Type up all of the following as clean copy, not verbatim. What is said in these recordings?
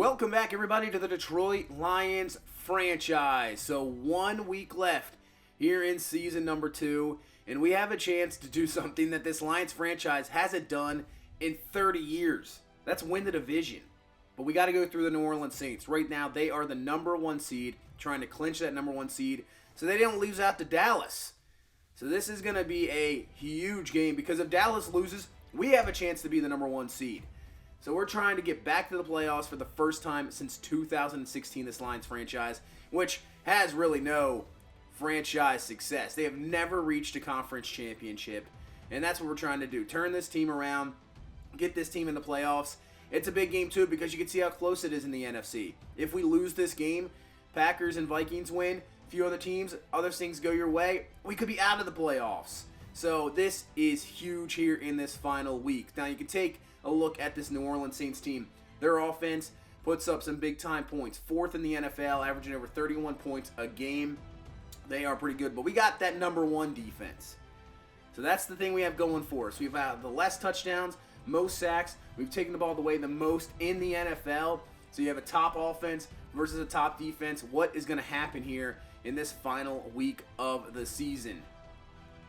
Welcome back, everybody, to the Detroit Lions franchise. So 1 week left here in season number 2, and we have a chance to do something that this Lions franchise hasn't done in 30 years. That's win the division. But we got to go through the New Orleans Saints. Right now, they are the number 1 seed, trying to clinch that number 1 seed so they don't lose out to Dallas. So this is going to be a huge game because if Dallas loses, we have a chance to be the number 1 seed. So we're trying to get back to the playoffs for the first time since 2016, this Lions franchise, which has really no franchise success. They have never reached a conference championship, and that's what we're trying to do. Turn this team around, get this team in the playoffs. It's a big game, too, because you can see how close it is in the NFC. If we lose this game, Packers and Vikings win, a few other teams, other things go your way, we could be out of the playoffs. So this is huge here in this final week. Now, you can take a look at this New Orleans Saints team. Their offense puts up some big-time points. 4th in the NFL, averaging over 31 points a game. They are pretty good, but we got that number 1 defense. So that's the thing we have going for us. We've had the less touchdowns, most sacks. We've taken the ball away the most in the NFL. So you have a top offense versus a top defense. What is going to happen here in this final week of the season?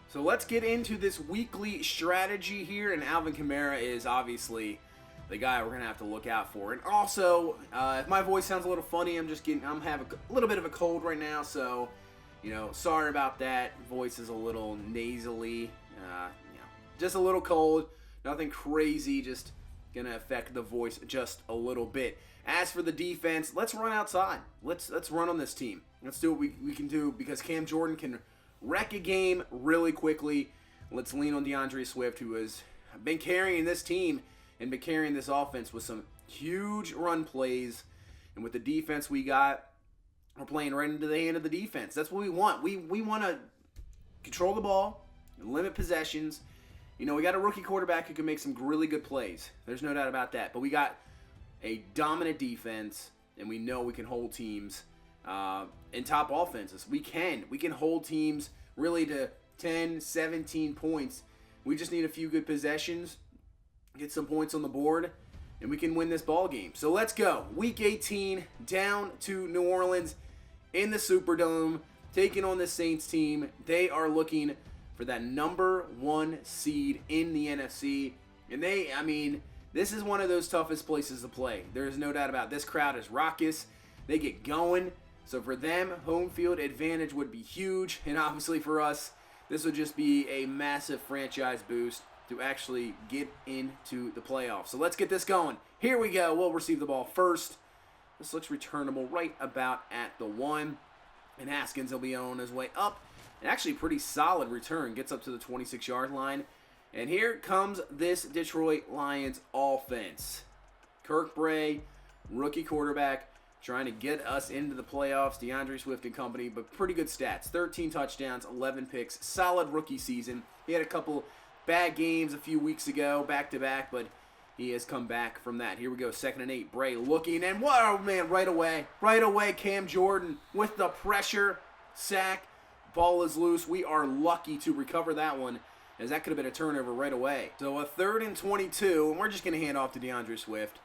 So let's get into this weekly strategy here, and Alvin Kamara is obviously the guy we're going to have to look out for. And also, if my voice sounds a little funny, I'm having a little bit of a cold right now, so, sorry about that. Voice is a little nasally, just a little cold, nothing crazy, just going to affect the voice just a little bit. As for the defense, let's run outside. Let's run on this team. Let's do what we can do because Cam Jordan can wreck a game really quickly. Let's lean on DeAndre Swift, who has been carrying this team and been carrying this offense with some huge run plays. And with the defense we got, we're playing right into the hand of the defense. That's what we want. We want to control the ball, limit possessions. We got a rookie quarterback who can make some really good plays. There's no doubt about that. But we got a dominant defense, and we know we can hold teams in top offenses. We can hold teams really to 10, 17 points. We just need a few good possessions, get some points on the board, and we can win this ball game. So let's go. Week 18, down to New Orleans in the Superdome, taking on the Saints team. They are looking for that number 1 seed in the NFC. And this is one of those toughest places to play. There is no doubt about it. This crowd is raucous. They get going. So for them, home field advantage would be huge. And obviously for us, this would just be a massive franchise boost to actually get into the playoffs. So let's get this going. Here we go. We'll receive the ball first. This looks returnable right about at the 1. And Haskins will be on his way up. An actually pretty solid return. Gets up to the 26-yard line. And here comes this Detroit Lions offense. Kirk Bray, rookie quarterback, trying to get us into the playoffs, DeAndre Swift and company, but pretty good stats. 13 touchdowns, 11 picks, solid rookie season. He had a couple bad games a few weeks ago, back-to-back, but he has come back from that. Here we go, 2nd and 8. Bray looking, and whoa, man, right away, Cam Jordan with the pressure, sack, ball is loose. We are lucky to recover that one, as that could have been a turnover right away. So a 3rd and 22, and we're just going to hand off to DeAndre Swift.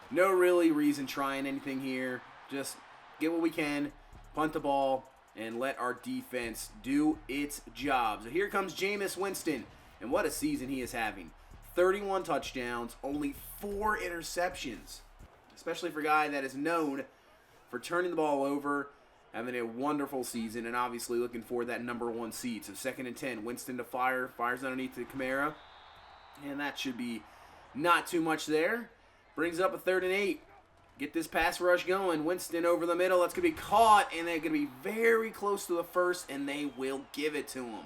No really reason trying anything here. Just get what we can, punt the ball, and let our defense do its job. So here comes Jameis Winston, and what a season he is having. 31 touchdowns, only 4 interceptions, especially for a guy that is known for turning the ball over, having a wonderful season, and obviously looking for that number 1 seed. So 2nd and 10, Winston to fires underneath the Kamara, and that should be not too much there. Brings up a 3rd and 8. Get this pass rush going. Winston over the middle. That's going to be caught, and they're going to be very close to the first, and they will give it to him.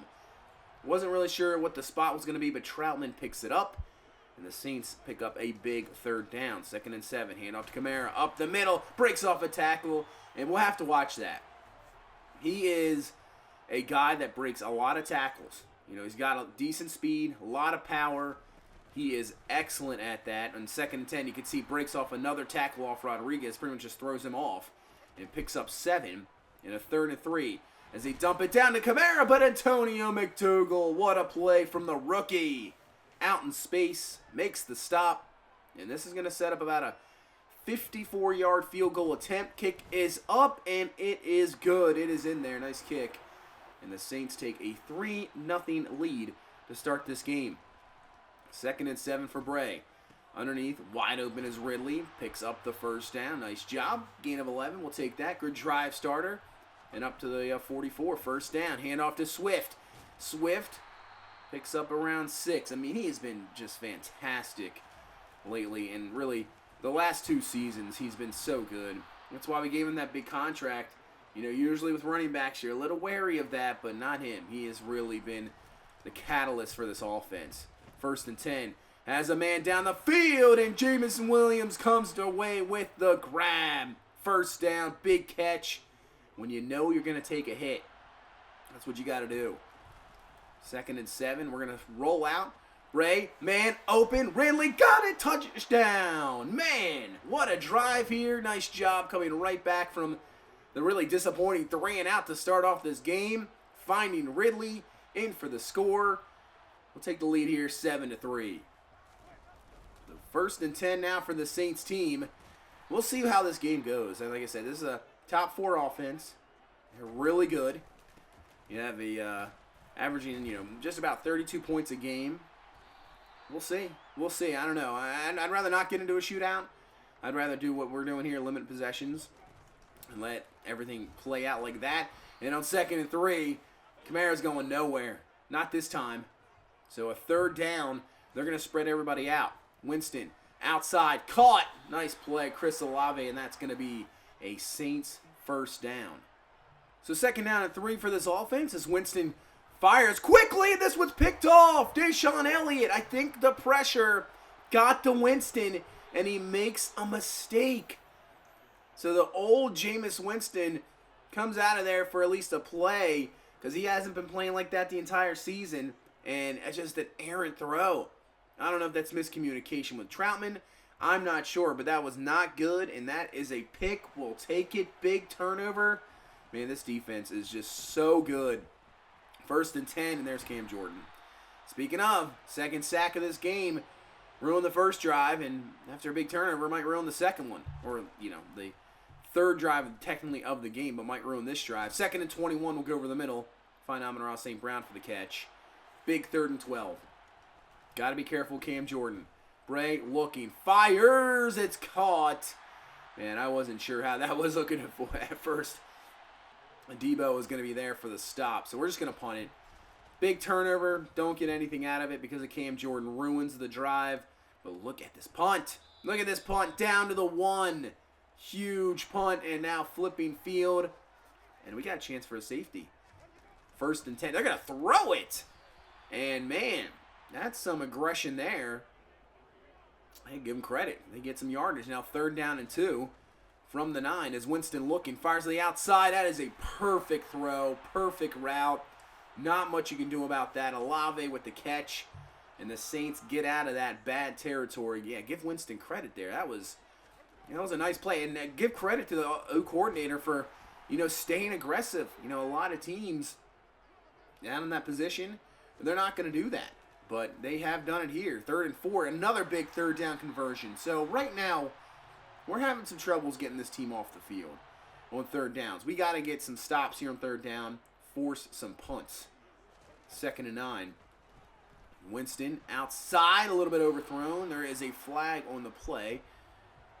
Wasn't really sure what the spot was going to be, but Troutman picks it up, and the Saints pick up a big 3rd down. 2nd and 7. Hand off to Kamara. Up the middle. Breaks off a tackle, and we'll have to watch that. He is a guy that breaks a lot of tackles. He's got a decent speed, a lot of power. He is excellent at that. On 2nd and 10, you can see breaks off another tackle off Rodriguez, pretty much just throws him off, and picks up 7 in a 3rd and 3 as they dump it down to Kamara, but Antonio McDougal, what a play from the rookie. Out in space, makes the stop, and this is going to set up about a 54-yard field goal attempt. Kick is up, and it is good. It is in there. Nice kick. And the Saints take a 3-0 lead to start this game. 2nd and 7 for Bray. Underneath, wide open is Ridley. Picks up the first down. Nice job. Gain of 11. We'll take that. Good drive starter. And up to the 44. First down. Handoff to Swift. Swift picks up around 6. I mean, he has been just fantastic lately. And really, the last 2 seasons, he's been so good. That's why we gave him that big contract. You know, usually with running backs, you're a little wary of that, but not him. He has really been the catalyst for this offense. 1st and 10. Has a man down the field, and Jameson Williams comes away with the grab. First down, big catch. When you know you're going to take a hit, that's what you got to do. 2nd and 7. We're going to roll out. Ray, man open. Ridley got it. Touchdown. Man, what a drive here. Nice job coming right back from the really disappointing 3-and-out to start off this game. Finding Ridley in for the score. We'll take the lead here 7-3. 1st and 10 now for the Saints team. We'll see how this game goes. And like I said, this is a top 4 offense. They're really good. You have a averaging, just about 32 points a game. We'll see. We'll see. I don't know. I'd rather not get into a shootout. I'd rather do what we're doing here, limit possessions, and let everything play out like that. And on 2nd and 3, Kamara's going nowhere. Not this time. So a 3rd down. They're going to spread everybody out. Winston outside, caught. Nice play, Chris Olave, and that's going to be a Saints first down. So 2nd down and 3 for this offense as Winston fires quickly. This was picked off. Deshaun Elliott, I think the pressure got to Winston, and he makes a mistake. So the old Jameis Winston comes out of there for at least a play because he hasn't been playing like that the entire season, and it's just an errant throw. I don't know if that's miscommunication with Troutman. I'm not sure, but that was not good, and that is a pick. We'll take it. Big turnover. Man, this defense is just so good. 1st and 10, and there's Cam Jordan. Speaking of, 2nd sack of this game. Ruined the first drive, and after a big turnover, might ruin the second one. Or, the 3rd drive technically of the game, but might ruin this drive. 2nd and 21, we'll go over the middle. Find Amon-Ra St. Brown for the catch. Big 3rd and 12. Got to be careful, Cam Jordan. Bray looking, fires, it's caught. Man, I wasn't sure how that was looking at first. Debo was going to be there for the stop, so we're just going to punt it. Big turnover, don't get anything out of it because of Cam Jordan. Ruins the drive, but look at this punt. Look at this punt down to the 1. Huge punt, and now flipping field. And we got a chance for a safety. 1st and 10, they're going to throw it. And man, that's some aggression there. Hey, give them credit. They get some yardage. Now 3rd down and 2 from the 9 as Winston looking. Fires to the outside. That is a perfect throw. Perfect route. Not much you can do about that. Olave with the catch. And the Saints get out of that bad territory. Yeah, give Winston credit there. That was a nice play. And give credit to the O coordinator for, staying aggressive. A lot of teams down in that position, they're not going to do that. But they have done it here. 3rd and 4. Another big 3rd down conversion. So right now, we're having some troubles getting this team off the field on 3rd downs. We got to get some stops here on 3rd down. Force some punts. 2nd and 9. Winston outside. A little bit overthrown. There is a flag on the play.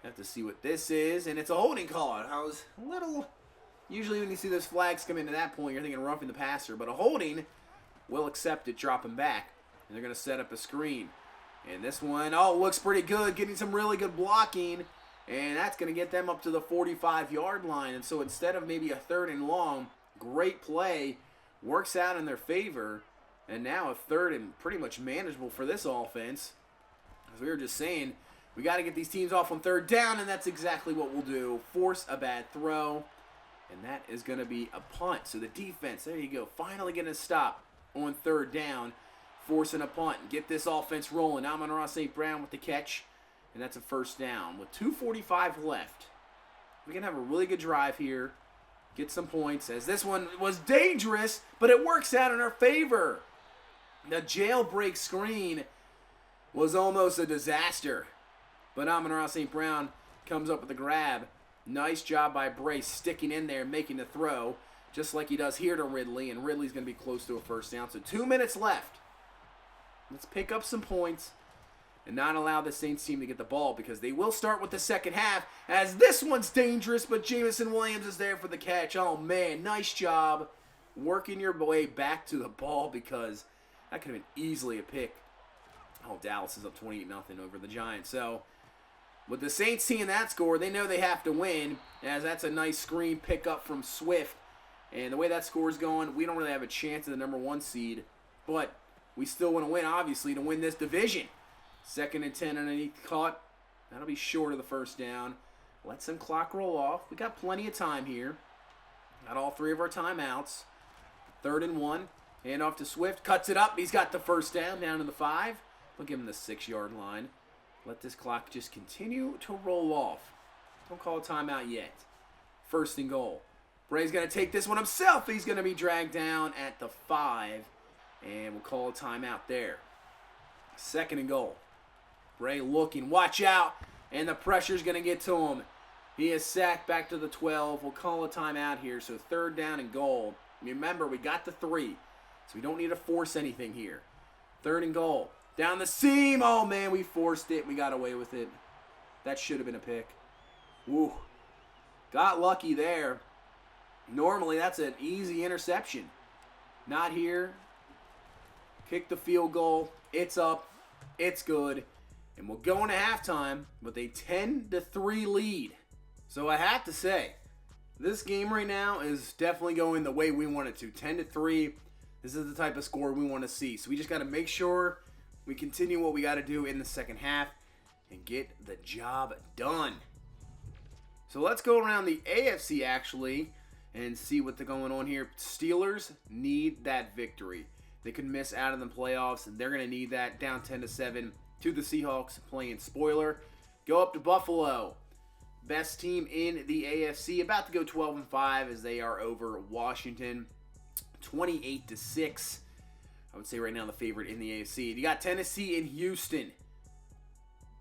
Have to see what this is. And it's a holding call. I was a little... Usually when you see those flags come into that point, you're thinking roughing the passer. But a holding, will accept it, drop him back. And they're going to set up a screen. And this one, looks pretty good. Getting some really good blocking. And that's going to get them up to the 45-yard line. And so instead of maybe a 3rd and long, great play. Works out in their favor. And now a 3rd and pretty much manageable for this offense. As we were just saying, we got to get these teams off on 3rd down. And that's exactly what we'll do. Force a bad throw. And that is going to be a punt. So the defense, there you go. Finally getting a stop on 3rd down. Forcing a punt. Get this offense rolling. Amon-Ra St. Brown with the catch. And that's a 1st down. With 2:45 left. We can have a really good drive here. Get some points. As this one was dangerous, but it works out in our favor. The jailbreak screen was almost a disaster. But Amon-Ra St. Brown comes up with the grab. Nice job by Bray sticking in there, making the throw, just like he does here to Ridley, and Ridley's going to be close to a first down. So 2 minutes left. Let's pick up some points and not allow the Saints team to get the ball, because they will start with the second half, as this one's dangerous, but Jameson Williams is there for the catch. Oh, man, nice job working your way back to the ball, because that could have been easily a pick. Oh, Dallas is up 28-0 over the Giants. So with the Saints seeing that score, they know they have to win, as that's a nice screen pickup from Swift. And the way that score is going, we don't really have a chance at the #1 seed, but we still want to win, obviously, to win this division. 2nd and 10 underneath caught. That'll be short of the first down. Let some clock roll off. We got plenty of time here. Got all 3 of our timeouts. 3rd and 1. Hand off to Swift. Cuts it up. He's got the first down to the 5. We'll give him the 6-yard line. Let this clock just continue to roll off. Don't call a timeout yet. 1st and goal. Bray's going to take this one himself. He's going to be dragged down at the 5. And we'll call a timeout there. 2nd and goal. Bray looking. Watch out. And the pressure's going to get to him. He is sacked back to the 12. We'll call a timeout here. So 3rd down and goal. Remember, we got the 3. So we don't need to force anything here. 3rd and goal. Down the seam. Oh, man, we forced it. We got away with it. That should have been a pick. Woo. Got lucky there. Normally, that's an easy interception. Not here. Kick the field goal. It's up. It's good. And we'll go into halftime with a 10-3 lead. So I have to say, this game right now is definitely going the way we want it to. 10-3. This is the type of score we want to see. So we just got to make sure we continue what we got to do in the second half and get the job done. So let's go around the AFC actually and see what's going on here. Steelers need that victory. They could miss out of the playoffs, and they're going to need that. Down 10-7 to the Seahawks, playing spoiler. Go up to Buffalo. Best team in the AFC, about to go 12-5 as they are over Washington, 28-6. I would say right now the favorite in the AFC. You got Tennessee and Houston.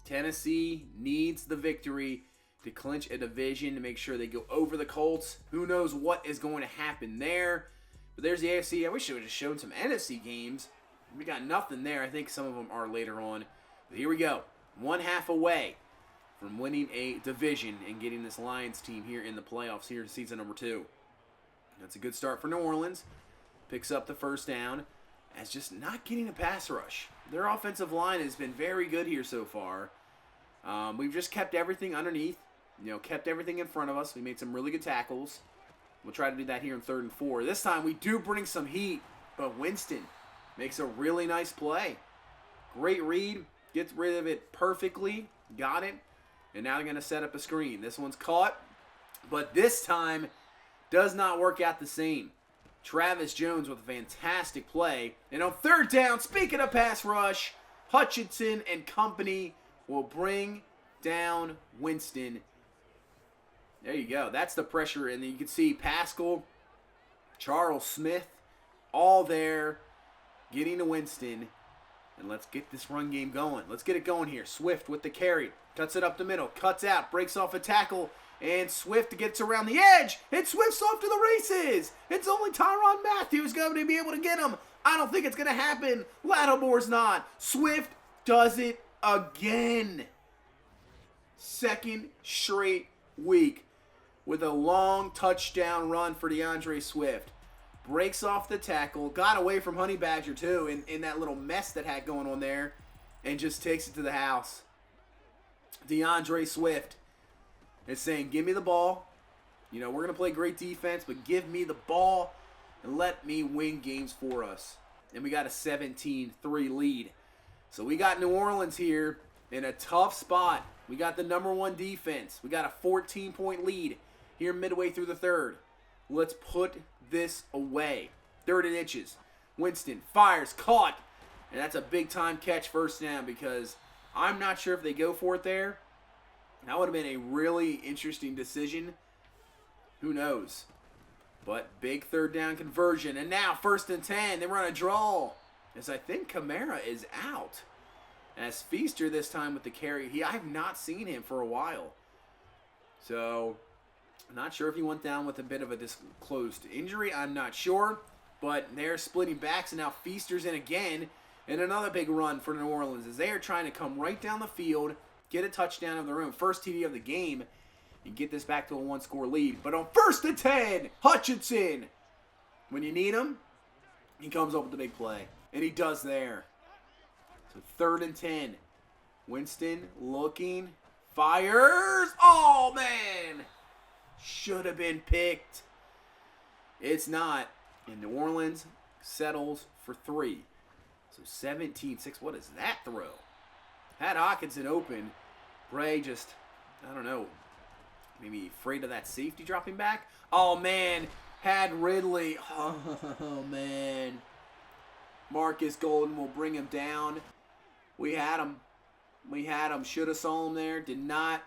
Tennessee needs the victory to clinch a division, to make sure they go over the Colts. Who knows what is going to happen there. But there's the AFC. I wish it would have shown some NFC games. We got nothing there. I think some of them are later on. But here we go. 1/2 away from winning a division and getting this Lions team here in the playoffs here in season number 2. That's a good start for New Orleans. Picks up the first down as just not getting a pass rush. Their offensive line has been very good here so far. We've just kept everything underneath. Kept everything in front of us. We made some really good tackles. We'll try to do that here in 3rd and 4. This time we do bring some heat, but Winston makes a really nice play. Great read. Gets rid of it perfectly. Got it. And now they're going to set up a screen. This one's caught, but this time does not work out the same. Travis Jones with a fantastic play. And on 3rd down, speaking of pass rush, Hutchinson and company will bring down Winston. There you go. That's the pressure. And then you can see Pascal, Charles Smith, all there getting to Winston. And let's get this run game going. Let's get it going here. Swift with the carry. Cuts it up the middle. Cuts out. Breaks off a tackle. And Swift gets around the edge. And Swift's off to the races. It's only Tyrann Mathieu going to be able to get him. I don't think it's going to happen. Lattimore's not. Swift does it again. 2nd straight week with a long touchdown run for DeAndre Swift. Breaks off the tackle. Got away from Honey Badger, too, in that little mess that had going on there. And just takes it to the house. DeAndre Swift is saying, give me the ball. We're going to play great defense, but give me the ball and let me win games for us. And we got a 17-3 lead. So we got New Orleans here in a tough spot. We got the #1 defense. We got a 14-point lead here midway through the 3rd. Let's put this away. 3rd and inches. Winston fires, caught. And that's a big-time catch, first down, because I'm not sure if they go for it there. That would have been a really interesting decision. Who knows? But big 3rd down conversion. And now 1st and 10. They run a draw. As I think Kamara is out. As Feaster this time with the carry. I have not seen him for a while. So, I'm not sure if he went down with a bit of a disclosed injury. I'm not sure. But they're splitting backs, and now Feaster's in again. And another big run for New Orleans as they are trying to come right down the field, get a touchdown of their own, first TD of the game, and get this back to a one-score lead. But on 1st and 10, Hutchinson, when you need him, he comes up with the big play. And he does there. So 3rd and 10. Winston looking, fires. Oh, man. Should have been picked. It's not. And New Orleans settles for 3. So 17-6. What is that throw? Had Hockenson open. Bray just, I don't know, maybe afraid of that safety dropping back. Oh, man. Had Ridley. Oh, man. Marcus Golden will bring him down. We had him. Should have saw him there. Did not.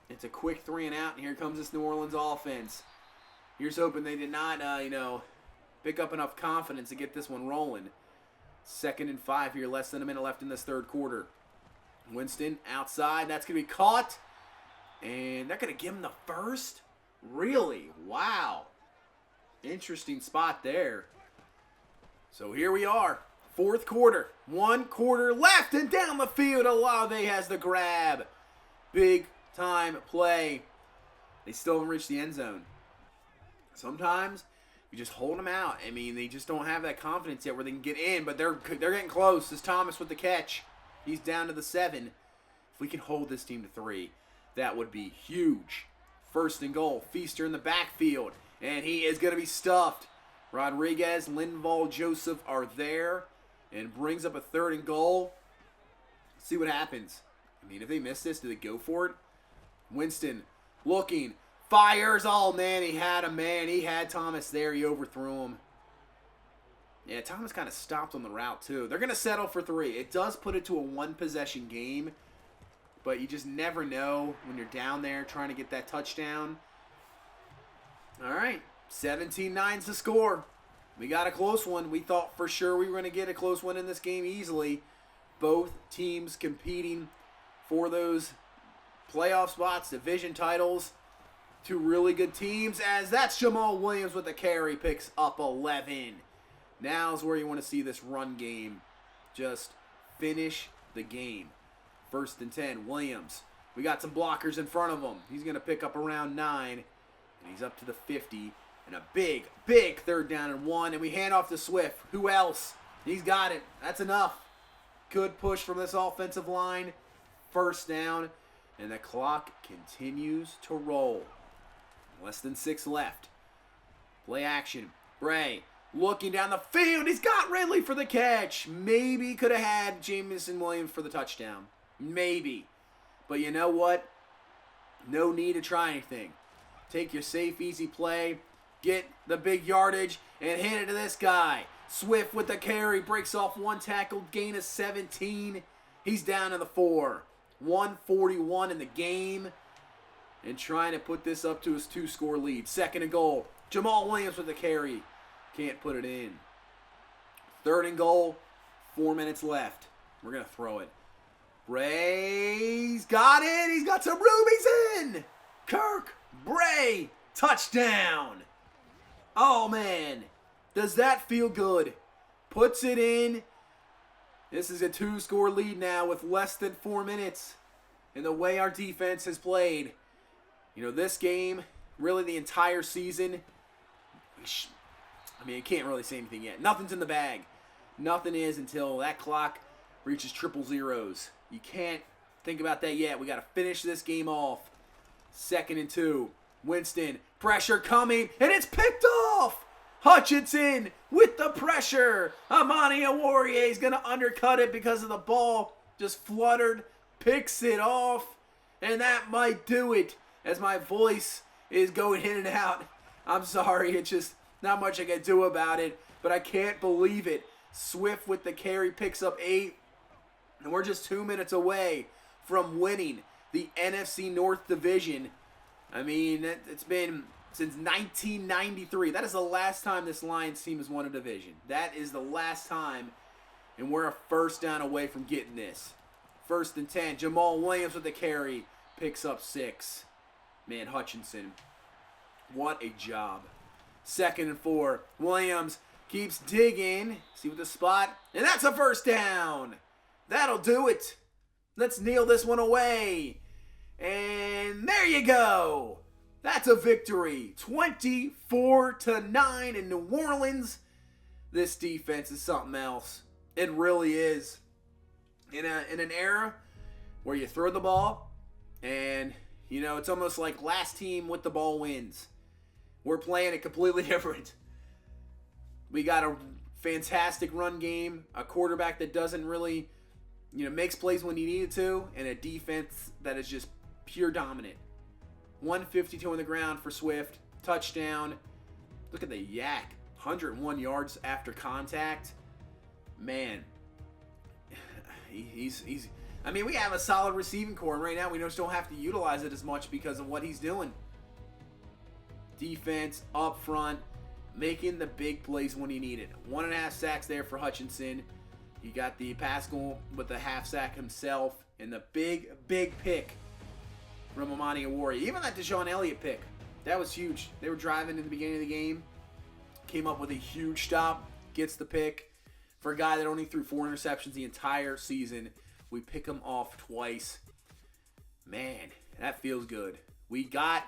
It's a quick 3 and out. And here comes this New Orleans offense. Here's hoping they did not, pick up enough confidence to get this one rolling. 2nd and 5 here. Less than a minute left in this 3rd quarter. Winston outside. That's going to be caught. And they're going to give him the first? Really? Wow. Interesting spot there. So here we are. 4th quarter. 1 quarter left. And down the field, Olave has the grab. Big time play. They still haven't reached the end zone. Sometimes you just hold them out. I mean, they just don't have that confidence yet where they can get in. But they're getting close. This Thomas with the catch. He's down to the 7. If we can hold this team to 3, that would be huge. 1st and goal. Feaster in the backfield. And he is going to be stuffed. Rodriguez, Linval, Joseph are there. And brings up a 3rd and goal. Let's see what happens. I mean, if they miss this, do they go for it? Winston looking. Fires. Oh, man, he had him, man. He had Thomas there. He overthrew him. Yeah, Thomas kind of stopped on the route, too. They're going to settle for 3. It does put it to a one-possession game. But you just never know when you're down there trying to get that touchdown. All right. 17-9's the score. We got a close one. We thought for sure we were going to get a close one in this game easily. Both teams competing for those playoff spots, division titles. 2 really good teams, as that's Jamal Williams with the carry, picks up 11. Now's where you want to see this run game just finish the game. 1st and 10, Williams. We got some blockers in front of him. He's going to pick up around 9, and he's up to the 50. And a big, big 3rd down and 1, and we hand off to Swift. Who else? He's got it. That's enough. Good push from this offensive line. 1st down, and the clock continues to roll. Less than 6 left. Play action. Bray looking down the field. He's got Ridley for the catch. Maybe could have had Jameson Williams for the touchdown. Maybe. But you know what? No need to try anything. Take your safe, easy play. Get the big yardage and hand it to this guy. Swift with the carry. Breaks off 1 tackle. Gain of 17. He's down to the 4. 1:41 in the game. And trying to put this up to his 2-score lead. 2nd and goal. Jamal Williams with the carry. Can't put it in. 3rd and goal. 4 minutes left. We're going to throw it. Bray's got it. He's got some room. He's in. Kirk Bray. Touchdown. Oh, man. Does that feel good? Puts it in. This is a 2-score lead now with less than 4 minutes. And the way our defense has played. You know, this game, really the entire season, I mean, you can't really say anything yet. Nothing's in the bag. Nothing is until that clock reaches triple zeros. You can't think about that yet. We got to finish this game off. 2nd and 2. Winston, pressure coming, and it's picked off. Hutchinson with the pressure. Amani Awarie is going to undercut it because of the ball just fluttered. Picks it off, and that might do it. As my voice is going in and out. I'm sorry, it's just not much I can do about it. But I can't believe it. Swift with the carry picks up 8. And we're just 2 minutes away from winning the NFC North Division. I mean, it's been since 1993. That is the last time this Lions team has won a division. That is the last time. And we're a 1st down away from getting this. 1st and 10. Jamal Williams with the carry. Picks up 6. Man, Hutchinson, what a job. 2nd and 4. Williams keeps digging. See with the spot. And that's a first down. That'll do it. Let's kneel this one away. And there you go. That's a victory. 24-9 in New Orleans. This defense is something else. It really is. In an era where you throw the ball and, you know, it's almost like last team with the ball wins. We're playing it completely different. We got a fantastic run game, a quarterback that doesn't really, you know, makes plays when he needed to, and a defense that is just pure dominant. 152 on the ground for Swift. Touchdown. Look at the yak. 101 yards after contact. Man. He's I mean, we have a solid receiving core, and right now we just don't have to utilize it as much because of what he's doing. Defense up front, making the big plays when he needed. 1.5 sacks there for Hutchinson. You got the Pascal with the half sack himself, and the big pick from Amani Awori. Even that Deshaun Elliott pick, that was huge. They were driving in the beginning of the game, came up with a huge stop, gets the pick. For a guy that only threw 4 interceptions the entire season, we pick him off twice. Man, that feels good. We got,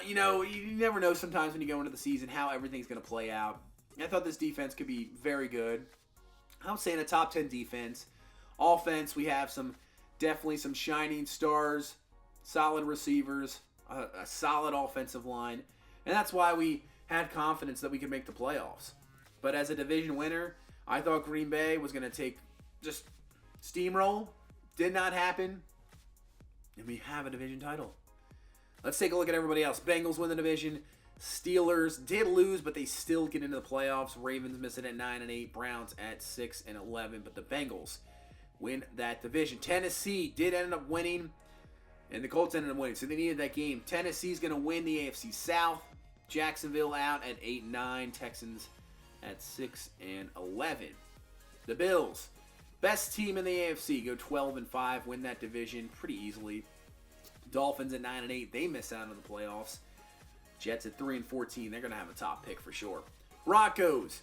you know, you never know sometimes when you go into the season how everything's going to play out. I thought this defense could be very good. I would say in a top 10 defense. Offense, we have definitely some shining stars, solid receivers, a solid offensive line. And that's why we had confidence that we could make the playoffs. But as a division winner, I thought Green Bay was going to just steamroll. Did not happen. And we have a division title. Let's take a look at everybody else. Bengals win the division. Steelers did lose, but they still get into the playoffs. Ravens missing at 9-8. Browns at 6-11. But the Bengals win that division. Tennessee did end up winning, and the Colts ended up winning. So they needed that game. Tennessee's going to win the AFC South. Jacksonville out at 8-9. Texans at 6-11. The Bills, best team in the AFC, go 12-5, win that division pretty easily. Dolphins at 9-8, they miss out on the playoffs. Jets at 3-14, they're gonna have a top pick for sure. Broncos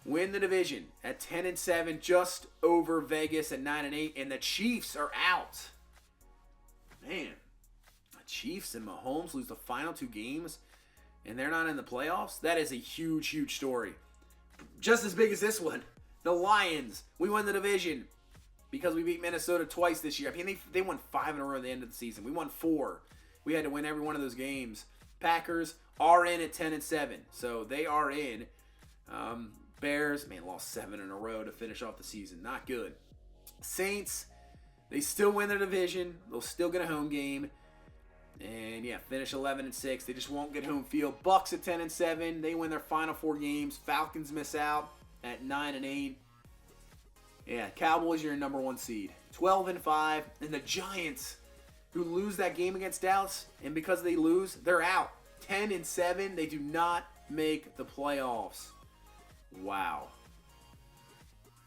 win the division at 10-7, just over Vegas at 9-8, and the Chiefs are out. Man, the Chiefs and Mahomes lose the final 2 games, and they're not in the playoffs. That is a huge story. Just as big as this one. The Lions, we won the division because we beat Minnesota twice this year. I mean, they won 5 in a row at the end of the season. We won 4. We had to win every one of those games. Packers are in at 10-7, so they are in. Bears, man, lost 7 in a row to finish off the season. Not good. Saints, they still win their division. They'll still get a home game. And yeah, finish 11-6. They just won't get home field. Bucks at 10-7. They win their final 4 games. Falcons miss out at 9-8. Yeah, Cowboys, you're your number 1 seed. 12-5. And the Giants, who lose that game against Dallas, and because they lose, they're out. 10-7. They do not make the playoffs. Wow.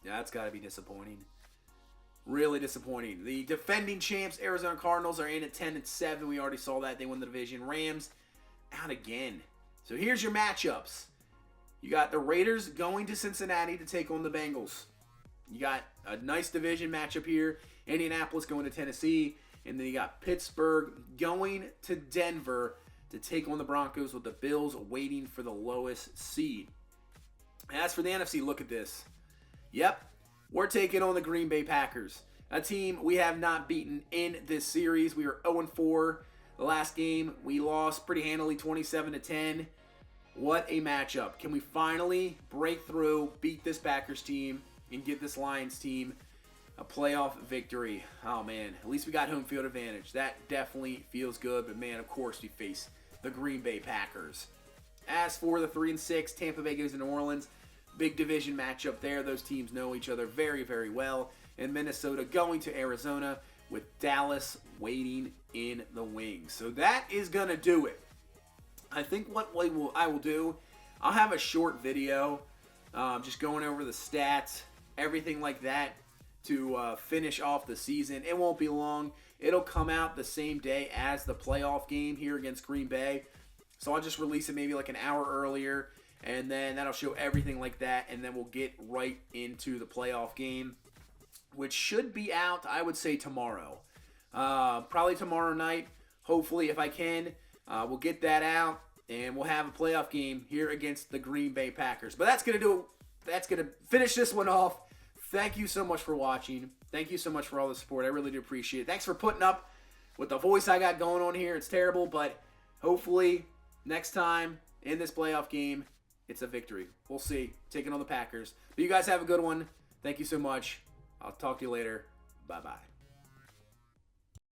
Yeah, that's got to be disappointing. Really disappointing. The defending champs, Arizona Cardinals, are in at 10-7. We already saw that. They won the division. Rams out again. So here's your matchups. You got the Raiders going to Cincinnati to take on the Bengals. You got a nice division matchup here. Indianapolis going to Tennessee. And then you got Pittsburgh going to Denver to take on the Broncos, with the Bills waiting for the lowest seed. As for the NFC, look at this. Yep. We're taking on the Green Bay Packers, a team we have not beaten in this series. We were 0-4 the last game. We lost pretty handily, 27-10. What a matchup. Can we finally break through, beat this Packers team, and get this Lions team a playoff victory? Oh, man. At least we got home field advantage. That definitely feels good. But, man, of course we face the Green Bay Packers. As for the 3-6, Tampa Bay goes to New Orleans. Big division matchup there. Those teams know each other very, very well. And Minnesota going to Arizona, with Dallas waiting in the wings. So that is going to do it. I think what I will do, I'll have a short video just going over the stats, everything like that, to finish off the season. It won't be long. it'll come out the same day as the playoff game here against Green Bay. So I'll just release it maybe like an hour earlier, and then that'll show everything like that, and then we'll get right into the playoff game, which should be out, I would say, tomorrow. Probably tomorrow night. Hopefully, if I can, we'll get that out, and we'll have a playoff game here against the Green Bay Packers. But that's gonna finish this one off. Thank you so much for watching. Thank you so much for all the support. I really do appreciate it. Thanks for putting up with the voice I got going on here. It's terrible, but hopefully next time in this playoff game, it's a victory. We'll see. Taking on the Packers. But you guys have a good one. Thank you so much. I'll talk to you later. Bye-bye.